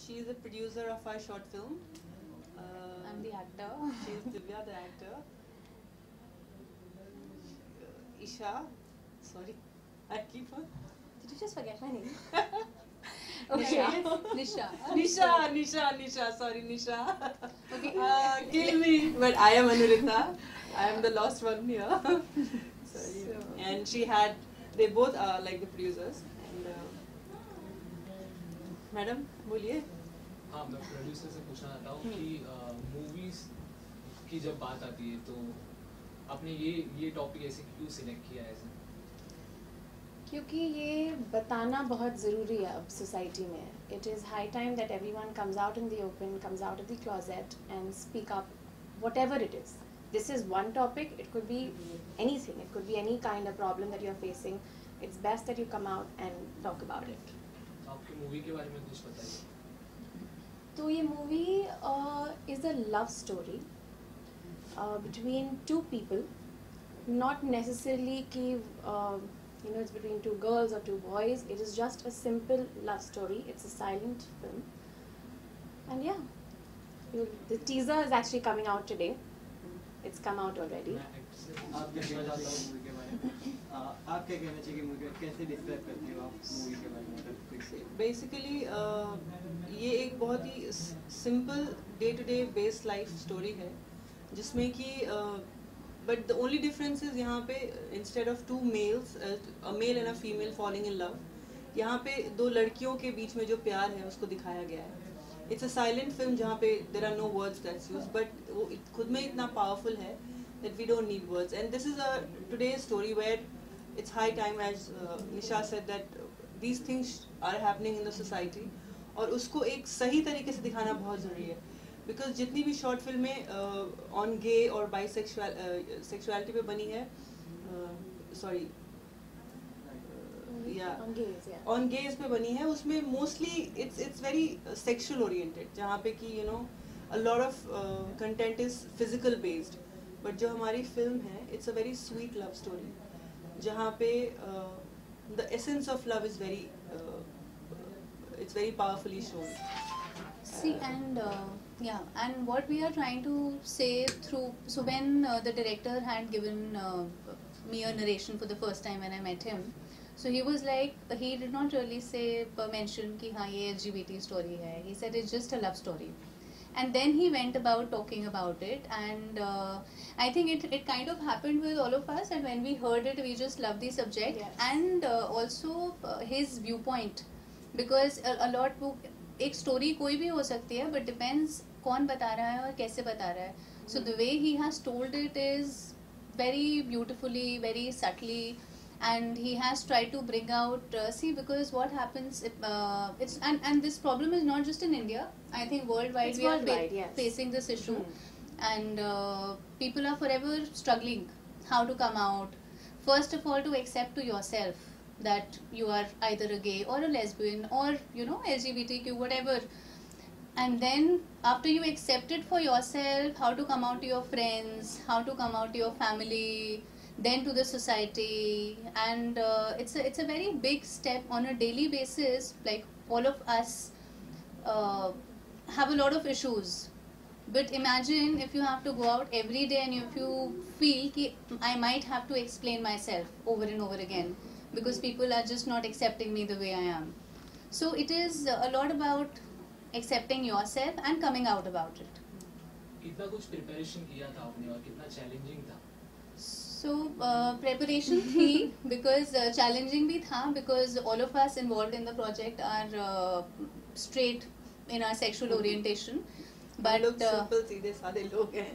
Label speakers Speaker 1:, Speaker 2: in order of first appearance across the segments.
Speaker 1: She is the producer of our short film.
Speaker 2: I'm the actor.
Speaker 1: She is Divya, the actor. Isha, sorry, I keep on.
Speaker 2: Did you just forget my name?
Speaker 1: Okay. Nisha. Sorry, Nisha.
Speaker 2: Okay.
Speaker 1: Kill me. But I am Anurita. I am the lost one here. Sorry.
Speaker 2: So-
Speaker 1: And they both are like the producers. And madam, बोलिए.
Speaker 3: हाँ, मैं producer से पूछना चाहता हूँ कि movies की जब बात आती है तो आपने ये टॉपिक ऐसे क्यों सिलेक्ट किया है?
Speaker 2: क्योंकि ये बताना बहुत ज़रूरी है अब सोसाइटी में. It is high time that everyone comes out in the open, comes out of the closet and speak up whatever it is. This is one topic. It could be anything. It could be any kind of problem that you're facing. It's best that you come out and talk about it.
Speaker 3: आपकी movie के बारे में कुछ बताइए.
Speaker 2: तो ये movie is a love story between two people. Not necessarily कि it's between two girls or two boys. It is just a simple love story. It's a silent film. And yeah, the teaser is actually coming out today. It's come out already.
Speaker 3: मैं actor से
Speaker 4: आप क्या कहना चाहता हूँ movie के बारे में? आप क्या कहना चाहिए मूवी कैसे डिस्क्राइब करते हो आप मूवी के बारे में?
Speaker 1: बेसिकली ये एक बहुत ही simple day to day based life story है जिसमें कि but the only difference is यहाँ पे instead of two males, a male and a female falling in love, यहाँ पे दो लड़कियों के बीच में जो प्यार है उसको दिखाया गया है. इट्स अ साइलेंट फिल्म जहाँ पे there are no words that's used, but वो खुद में इतना पावरफुल है that we don't need words. And this is today's story where it's high time, as Nisha said, that these things are happening in the society और उसको एक सही तरीके से दिखाना बहुत ज़रूरी है. बिकॉज जितनी भी शॉर्ट फिल्में ऑन गे और बाइसेक्सुअलिटी पे बनी है, सॉरी ऑन गेज पे बनी है, उसमें mostly it's very sexual oriented, जहाँ पे कि a lot of content is physical based. But जो हमारी फिल्म है it's a very sweet love story जहाँ पे the essence of love is very it's very powerfully shown.
Speaker 5: See, and what we are trying to say through, so when the director had given me a narration for the first time when I met him, so he was like, he did not really say, mention ki हाँ ये LGBT story है. He said it's just a love story. And then he went about talking about it, and I think it kind of happened with all of us, and when we heard it we just loved the subject.
Speaker 2: Yes.
Speaker 5: And also his viewpoint, because a lot वो एक story कोई भी हो सकती है, but depends कौन बता रहा है और कैसे बता रहा है. So the way he has told it is very beautifully, very subtly, and he has tried to bring out see, because what happens if, it's and this problem is not just in India. I think worldwide
Speaker 2: It's
Speaker 5: we
Speaker 2: worldwide,
Speaker 5: are
Speaker 2: yes.
Speaker 5: facing this issue. And people are forever struggling how to come out. First of all, to accept to yourself that you are either a gay or a lesbian or LGBTQ, whatever. And then after you accept it for yourself, how to come out to your friends, how to come out to your family, then to the society. And it's a very big step on a daily basis. Like all of us have a lot of issues, but imagine if you have to go out every day and if you feel ki I might have to explain myself over and over again because people are just not accepting me the way I am. So it is a lot about accepting yourself and coming out about it.
Speaker 3: कितना कुछ preparation किया था आपने और कितना challenging था?
Speaker 5: So preparation थी because challenging भी था because all of us involved in the project are straight in our sexual orientation, but
Speaker 1: लोग सिंपल सीधे सादे लोग हैं.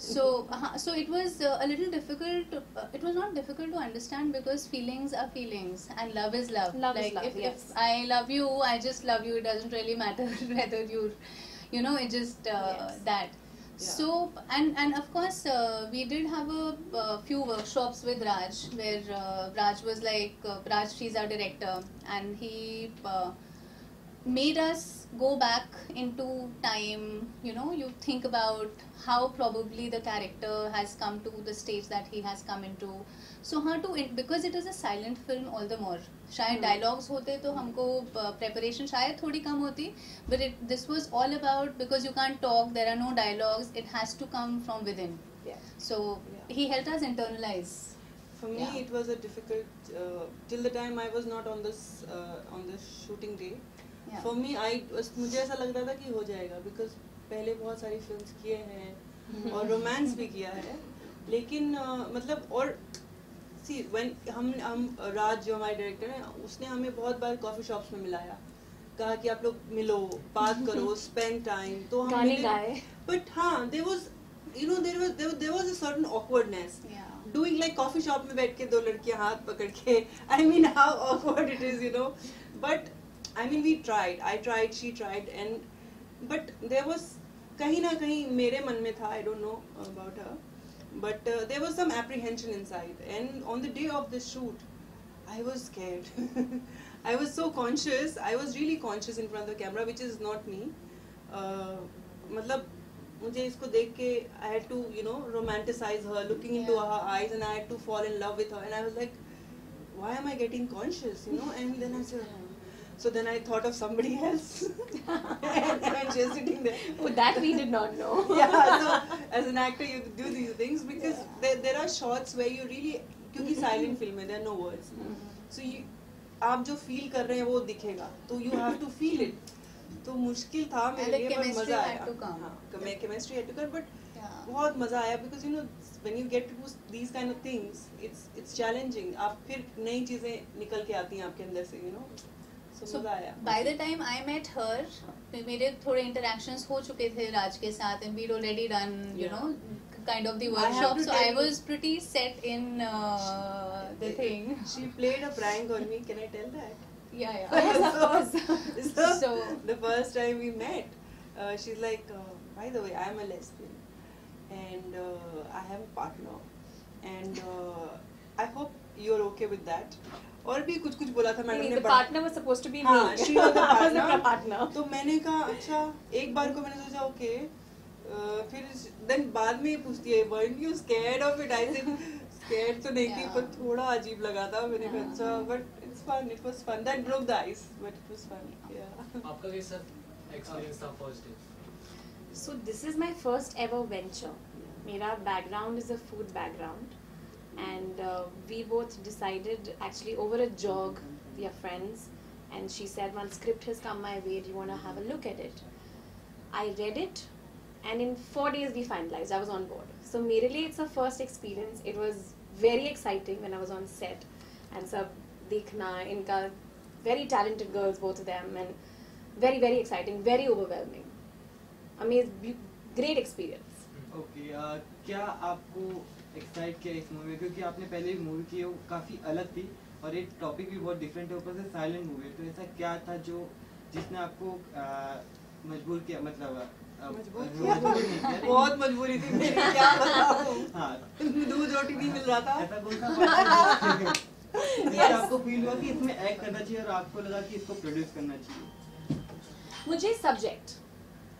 Speaker 5: so it was a little difficult. It was not difficult to understand because feelings are feelings and love is love.
Speaker 2: Love is
Speaker 5: Like
Speaker 2: love,
Speaker 5: if
Speaker 2: yes.
Speaker 5: I love you, I just love you. It doesn't really matter whether it just
Speaker 2: Yes.
Speaker 5: that.
Speaker 1: Yeah.
Speaker 5: So and of course we did have a few workshops with Raj where Raj was like Raj, she's our director, and he made us go back into time, you know, you think about how probably the character has come to the stage that he has come into. So how to, because it is a silent film all the more, शायद dialogues होते तो हमको preparation शायद थोड़ी कम होती, but this was all about, because you can't talk, there are no dialogues, it has to come from within.
Speaker 2: Yeah.
Speaker 5: So he helped us internalize.
Speaker 1: For me,
Speaker 5: Yeah.
Speaker 1: it was a difficult till the time I was not on this shooting day.
Speaker 5: Yeah.
Speaker 1: For me, मुझे ऐसा लग रहा था कि हो जाएगा, because पहले बहुत सारी फिल्म्स किए हैं और रोमांस भी किया है, लेकिन मतलब और सी when हम राज जो हमारे डायरेक्टर हैं, उसने हमें बहुत बार कॉफी शॉप्स में मिलाया, कहा कि आप लोग मिलो, बात करो, स्पेंड टाइम, तो हम
Speaker 2: गाने
Speaker 1: मिले,
Speaker 2: गाए.
Speaker 1: but हाँ, there was, you know, there was a certain awkwardness.
Speaker 5: Yeah.
Speaker 1: Doing like coffee shop में बैठ के दो लड़कियां हाथ पकड़ के, I mean how awkward it is, you know. But I mean we tried, I tried, she tried, and but there was कहीं ना कहीं मेरे मन में था, I don't know about her, but there was some apprehension inside. And on the day of the shoot, I was scared. I was so conscious. I was really conscious in front of the camera, which is not me. मतलब मुझे इसको देख के I had to, you know, romanticize her, looking into her eyes, and I had to fall in love with her, and I was like, why am I getting conscious, you know? And then I said, so then I thought of somebody else, and she's sitting there.
Speaker 2: Oh, that we did not know.
Speaker 1: Yeah, so as an actor you do these things because there are shots where you really, क्योंकि silent film है, there are no words, so you, आप जो feel कर रहे हैं वो दिखेगा, तो you have to feel it. तो मुश्किल था मेरे लिए, पर मजा आया. हाँ, chemistry had to come, but बहुत मजा आया, because you know when you get to do these kind of things, it's challenging. आप फिर नई चीजें निकल के आती हैं आपके अंदर से, you know. So मजा आया.
Speaker 5: By the time I met her, मेरे थोड़े interactions हो चुके थे राज के साथ, and we'd already done, you know, kind of the workshop, so I was pretty set in the thing.
Speaker 1: She played a prank on me. Can I tell that?
Speaker 5: Yeah.
Speaker 2: Yes, of course.
Speaker 1: So the first time we met, she's like, by the way, I'm a lesbian, and I have a partner, and I hope you're okay with that. और भी कुछ बोला था madam ने.
Speaker 2: The partner was supposed to be me.
Speaker 1: हाँ, she was the
Speaker 2: I was the
Speaker 1: partner.
Speaker 2: partner.
Speaker 1: तो मैंने कहा अच्छा, एक बार को मैंने सोचा okay, फिर then बाद में ये पूछती है, weren't you scared of it? I said scared तो नहीं थी, पर थोड़ा अजीब लगा था. मैंने कहा अच्छा, but it's fun, it was fun. That broke the ice, but it was fun. Yeah.
Speaker 3: आपका कैसा एक्सपीरियंस था first day?
Speaker 2: So this is my first ever venture. मेरा background is a food background, and we both decided actually over a jog. We are friends, and she said one script has come my way. Do you want to have a look at it? I read it, and in 4 days we finalized. I was on board. So मेरे लिए it's a first experience. It was very exciting when I was on set, and सब देखना इनका, very talented girls both of them, and very very exciting, very overwhelming. Amazing, great experience.
Speaker 4: Okay, क्या आपको excite किया इस movie में, क्योंकि आपने पहले भी मूवी की है, वो काफ़ी अलग थी और एक टॉपिक भी बहुत डिफरेंट है, ऊपर से साइलेंट मूवी है, तो ऐसा क्या था जो जिसने आपको मजबूर किया, मतलब
Speaker 1: बहुत मजबूरी थी मेरी, क्या बताऊं.
Speaker 4: हाँ,
Speaker 1: दूध रोटी नहीं मिल रहा था.
Speaker 4: ऐसा कौन सा जिससे आपको फील हुआ कि इसमें एक्ट करना चाहिए और आपको लगा कि इसको प्रोड्यूस करना चाहिए?
Speaker 2: मुझे subject,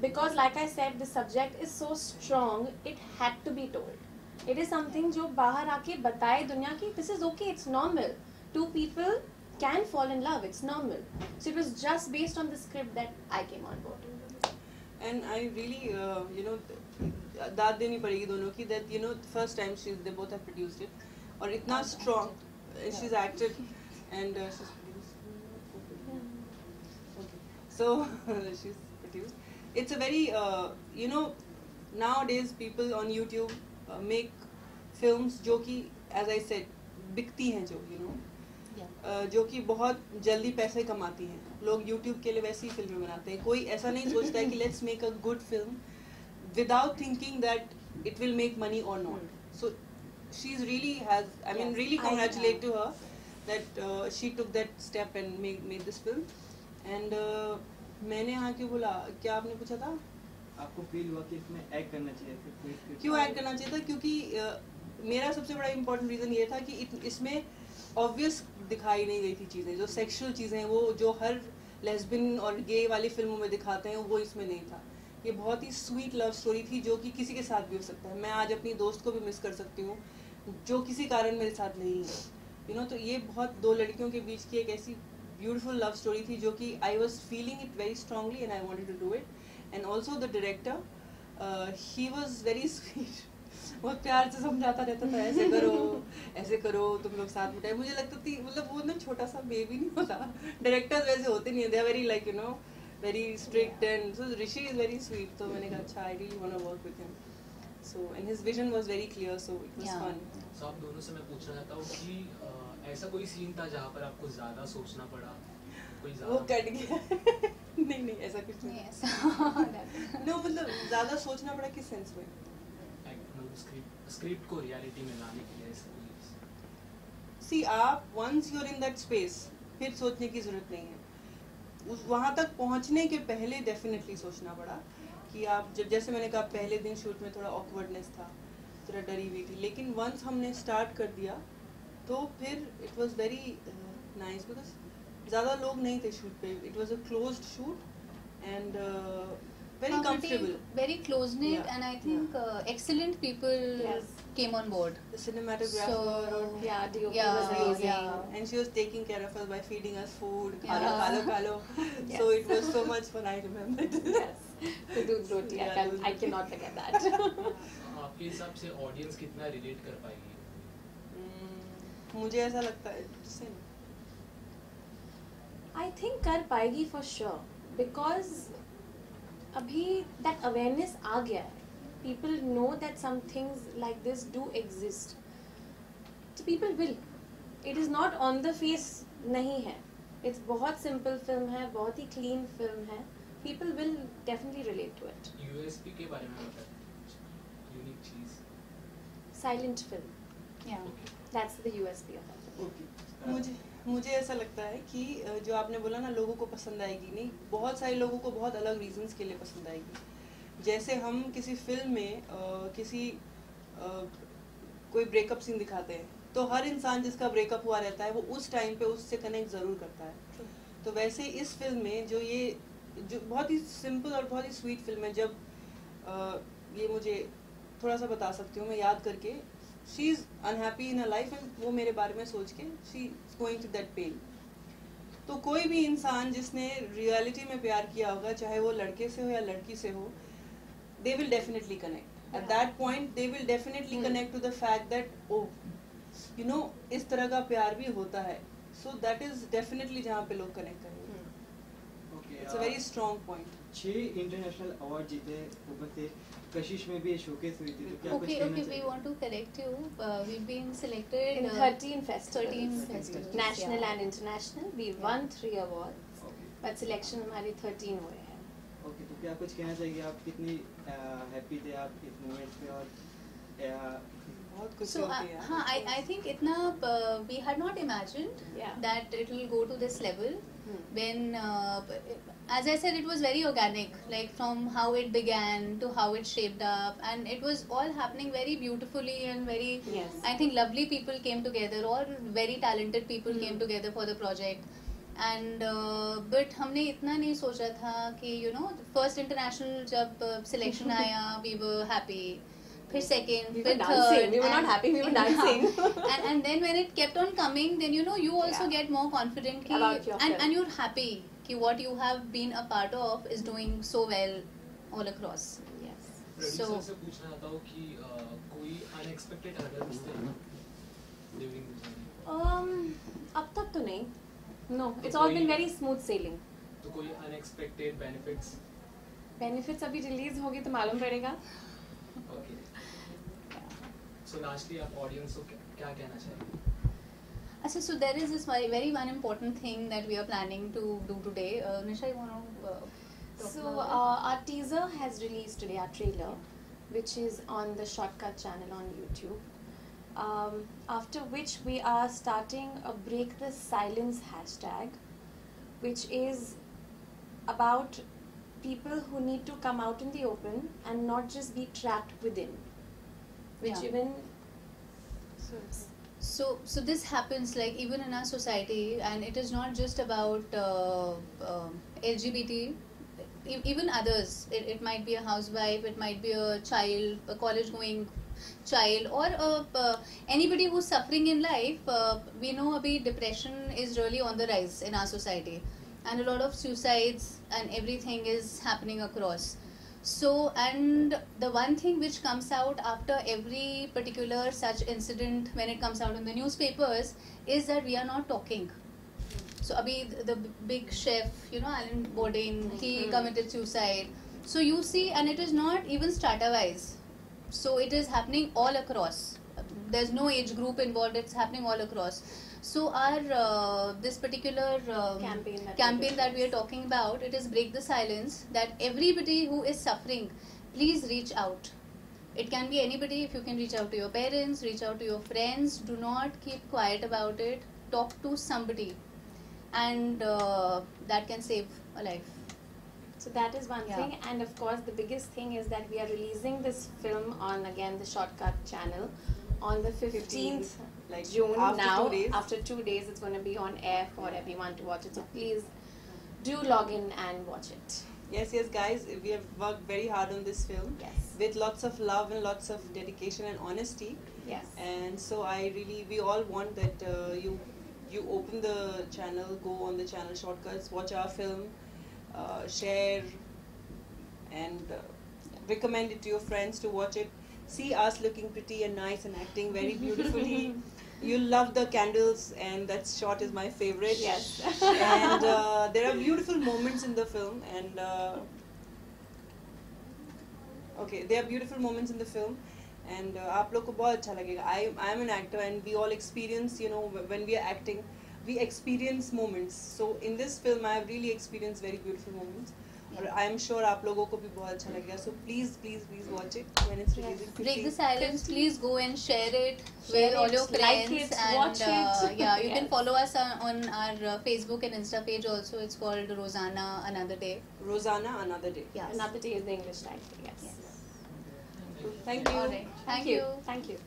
Speaker 2: because like I said, the subject is so strong, it had to be told. It is something जो बाहर आके बताए दुनिया की this is okay, it's normal. Two people can fall in love, it's normal. So it was just based on the script that I came on board.
Speaker 1: And I really, you know, दाद देनी पड़ेगी दोनों की, that you know first time they both have produced it, और इतना strong, she's acted and she's produced. Okay, so she's produced. It's a very, you know, nowadays people on YouTube make films जो कि, as I said, बिकती हैं जो, you know, जो कि बहुत जल्दी पैसे कमाती हैं. लोग YouTube के लिए वैसी फिल्में बनाते हैं. कोई ऐसा नहीं सोचता है कि let's make a good film without thinking that it will make money or not. So she's really has, I mean, really congratulate to her that she took that step and made this film. And मैंने आके बोला, क्या आपने पूछा था?
Speaker 4: आपको feel हुआ कि इसमें एक्ट करना चाहिए था?
Speaker 1: क्यों एक्ट करना चाहिए था? क्योंकि मेरा सबसे बड़ा इम्पोर्टेंट रीज़न ये था कि इसमें ऑब्वियस दिखाई नहीं गई थी चीज़ें, जो सेक्सुअल चीज़ें हैं, वो जो हर लेस्बियन और गे वाली फिल्मों में दिखाते हैं वो इसमें नहीं था। ये बहुत ही स्वीट लव स्टोरी थी जो कि किसी के साथ भी हो सकता है। मैं आज अपनी दोस्त को भी मिस कर सकती हूँ जो किसी कारण मेरे साथ नहीं है, तो ये बहुत दो लड़कियों के बीच की एक ऐसी ब्यूटीफुल लव स्टोरी थी जो कि I was feeling it very strongly and I wanted to do it. And also the director he was very sweet, बहुत प्यार से समझाता रहता था, ऐसे करो तुम लोग साथ में। मुझे लगता थी मतलब वो ना छोटा सा बेबी नहीं होता, डायरेक्टर्स वैसे होते नहीं है, they are very like very strict and so Rishi is very sweet. तो मैंने कहा अच्छा I really want to work with him, so and his vision was very clear, so it was fun.
Speaker 3: So आप दोनों से मैं पूछना चाहता हूँ कि ऐसा कोई सीन था जहाँ पर आपको ज़्यादा सोचना पड़ा? कोई
Speaker 1: वो कट गया नहीं ऐसा कुछ नहीं
Speaker 5: ऐसा
Speaker 1: नो मतलब ज़्यादा सोचना पड़ा किस सेंस में?
Speaker 3: स्क्रिप्ट को रियलिटी में लाने के लिए
Speaker 1: सी आप once you are in that space फिर सोचने की ज़रूरत नहीं है। वहाँ तक पहुँचने के पहले डेफिनेटली सोचना पड़ा कि आप जैसे मैंने कहा पहले दिन शूट में थोड़ा ऑकवर्डनेस था, थोड़ा डरी हुई थी, लेकिन वंस हमने स्टार्ट कर दिया तो फिर it was very nice because ज़्यादा लोग नहीं थे शूट पे, it was a closed shoot and very comfortable,
Speaker 5: very close knit,
Speaker 1: Yeah.
Speaker 5: and I think excellent people
Speaker 2: Yes.
Speaker 5: came on board.
Speaker 1: the cinematographer
Speaker 5: So,
Speaker 1: or
Speaker 2: Yeah, DOP
Speaker 5: Yeah,
Speaker 2: was amazing.
Speaker 5: yeah.
Speaker 1: and she was taking care of us by feeding us food,
Speaker 5: Yeah.
Speaker 1: khalo.
Speaker 2: Yes.
Speaker 1: So it was so much fun, I remember it.
Speaker 2: Yes, the doodh roti.
Speaker 1: Yeah,
Speaker 2: I cannot forget that.
Speaker 3: आपके हिसाब से audience कितना relate कर पाएगी?
Speaker 1: मुझे ऐसा लगता है same.
Speaker 2: I think कर पाएगी for sure because अभी that awareness आ गया है. People know that some things like this do exist. So people will. It is not on the face नहीं है. It's बहुत simple film है, बहुत ही clean film है. People will definitely relate to it.
Speaker 3: USP के बारे में बताएं, यूनिक चीज।
Speaker 2: Silent film.
Speaker 5: Yeah.
Speaker 2: That's the USP of it.
Speaker 1: मुझे ऐसा लगता है कि जो आपने बोला ना लोगों को पसंद आएगी, नहीं बहुत सारे लोगों को बहुत अलग रीजंस के लिए पसंद आएगी। जैसे हम किसी फिल्म में कोई ब्रेकअप सीन दिखाते हैं तो हर इंसान जिसका ब्रेकअप हुआ रहता है वो उस टाइम पे उससे कनेक्ट ज़रूर करता है। तो वैसे इस फिल्म में जो बहुत ही सिंपल और बहुत ही स्वीट फिल्म है, जब ये मुझे थोड़ा सा बता सकती हूँ मैं याद करके, she is unhappy in a life and वो मेरे बारे में सोच के she is going through that pain. तो कोई भी इंसान जिसने रियलिटी में प्यार किया होगा, चाहे वो लड़के से हो या लड़की से हो, they will definitely connect at that point. They will definitely connect to the fact that oh इस तरह का प्यार भी होता है, so that is definitely जहाँ पे लोग connect करेंगे। It's a very strong point.
Speaker 4: 6 international award जीते, ऊपर से कशिश में भी शोकेस हुई थी, तो क्या कुछ
Speaker 5: Okay,
Speaker 4: कहना
Speaker 5: we
Speaker 4: चाहिए?
Speaker 5: want to correct you. We've been selected
Speaker 2: In 13 festivals.
Speaker 5: 13 festivals.
Speaker 2: National
Speaker 5: yeah.
Speaker 2: and international. We won 3 awards.
Speaker 4: Okay.
Speaker 2: But selection हमारी 13 हुए हैं.
Speaker 4: ओके, तो क्या कुछ कहना चाहिए? आप कितनी हैप्पी थे आप इस मोमेंट पे? और
Speaker 1: बहुत कुछ
Speaker 5: So,
Speaker 1: होती है।
Speaker 5: हाँ, I think इतना we had not imagined
Speaker 2: Yeah.
Speaker 5: that it will go to this level.
Speaker 2: Hmm.
Speaker 5: When as I said, it was very organic, like from how it began to how it shaped up, and it was all happening very beautifully and very
Speaker 2: Yes.
Speaker 5: I think lovely people came together, all very talented people came together for the project. And but हमने इतना नहीं सोचा था कि first international जब selection आया, we were happy. फिर second,
Speaker 2: We were
Speaker 5: फिर
Speaker 2: dancing.
Speaker 5: third,
Speaker 2: We were not
Speaker 5: and-
Speaker 2: happy, we were dancing.
Speaker 5: and then when it kept on coming, then you also
Speaker 2: Yeah.
Speaker 5: get more confident कि,
Speaker 2: About your film.
Speaker 5: and you're happy कि what you have been a part of is doing so well all across.
Speaker 2: Yes.
Speaker 3: Producer
Speaker 5: So-
Speaker 3: से पूछना चाहता हूँ कि कोई unexpected hurdles थे during the journey?
Speaker 2: अब तक तो नहीं. No,
Speaker 3: तो
Speaker 2: it's all
Speaker 3: कोई-
Speaker 2: been very smooth sailing.
Speaker 3: तो कोई अनएक्सपेक्टेड बेनिफिट्स?
Speaker 2: Benefits अभी रिलीज होगी तो मालूम पड़ेगा.
Speaker 3: ओके, सो लास्टली आप ऑडियंस को क्या कहना चाहेंगे?
Speaker 5: Achha, so there is this very one important thing that we are planning to do today. Nisha, you want to talk
Speaker 2: So
Speaker 5: about
Speaker 2: our teaser has released today, our trailer, which is on the Shortcut channel on YouTube. After which we are starting a Break the Silence hashtag, which is about people who need to come out in the open and not just be trapped within, which
Speaker 5: Yeah.
Speaker 2: even
Speaker 5: So this happens like even in our society, and it is not just about LGBT. Even others. It might be a housewife, it might be a child, a college-going child, or anybody who's suffering in life. We know abhi depression is really on the rise in our society, and a lot of suicides and everything is happening across. So, and the one thing which comes out after every particular such incident when it comes out in the newspapers is that we are not talking. So, abhi the big chef, Alan Bourdain, he committed suicide. So, you see, and it is not even strata wise. So, it is happening all across. There's no age group involved, it's happening all across. So, our this particular campaign that we are talking about, it is Break the Silence, that everybody who is suffering, please reach out. It can be anybody. If you can reach out to your parents, reach out to your friends, do not keep quiet about it, talk to somebody, and that can save a life.
Speaker 2: So that is one
Speaker 5: Yeah.
Speaker 2: thing, and of course the biggest thing is that we are releasing this film on again the Shortcut channel on the 15th
Speaker 1: like
Speaker 2: June.
Speaker 1: after
Speaker 2: Now
Speaker 1: 2 days.
Speaker 2: after 2 days it's going to be on air for everyone to watch it, so please do log in and watch it.
Speaker 1: Yes, guys, we have worked very hard on this film
Speaker 2: Yes.
Speaker 1: with lots of love and lots of dedication and honesty.
Speaker 2: Yes.
Speaker 1: And so we all want that you open the channel, go on the channel Shortcuts, watch our film, share, and recommend it to your friends to watch it. See us looking pretty and nice and acting very beautifully. You'll love the candles, and that shot is my favorite.
Speaker 2: Yes.
Speaker 1: And there are beautiful moments in the film, and there are beautiful moments in the film, and आप लोग को बहुत अच्छा लगेगा. I am an actor, and we all experience, when we are acting, we experience moments. So in this film, I have really experienced very beautiful moments. और I am sure आप लोगों को भी बहुत अच्छा लगेगा. So please watch it when it's releasing.
Speaker 5: Break the Silence. Please go and share it
Speaker 2: Share
Speaker 5: with all
Speaker 2: it,
Speaker 5: your friends.
Speaker 2: like it,
Speaker 5: and
Speaker 2: watch it.
Speaker 5: Yeah, you
Speaker 2: Yes.
Speaker 5: can follow us on our Facebook and Insta page also. It's called Rosanna Another Day.
Speaker 1: Rosanna Another Day.
Speaker 5: Yes.
Speaker 2: Another day is the English title. Yes.
Speaker 5: Yes.
Speaker 1: Thank you.
Speaker 5: All right. Thank you.
Speaker 2: Thank you.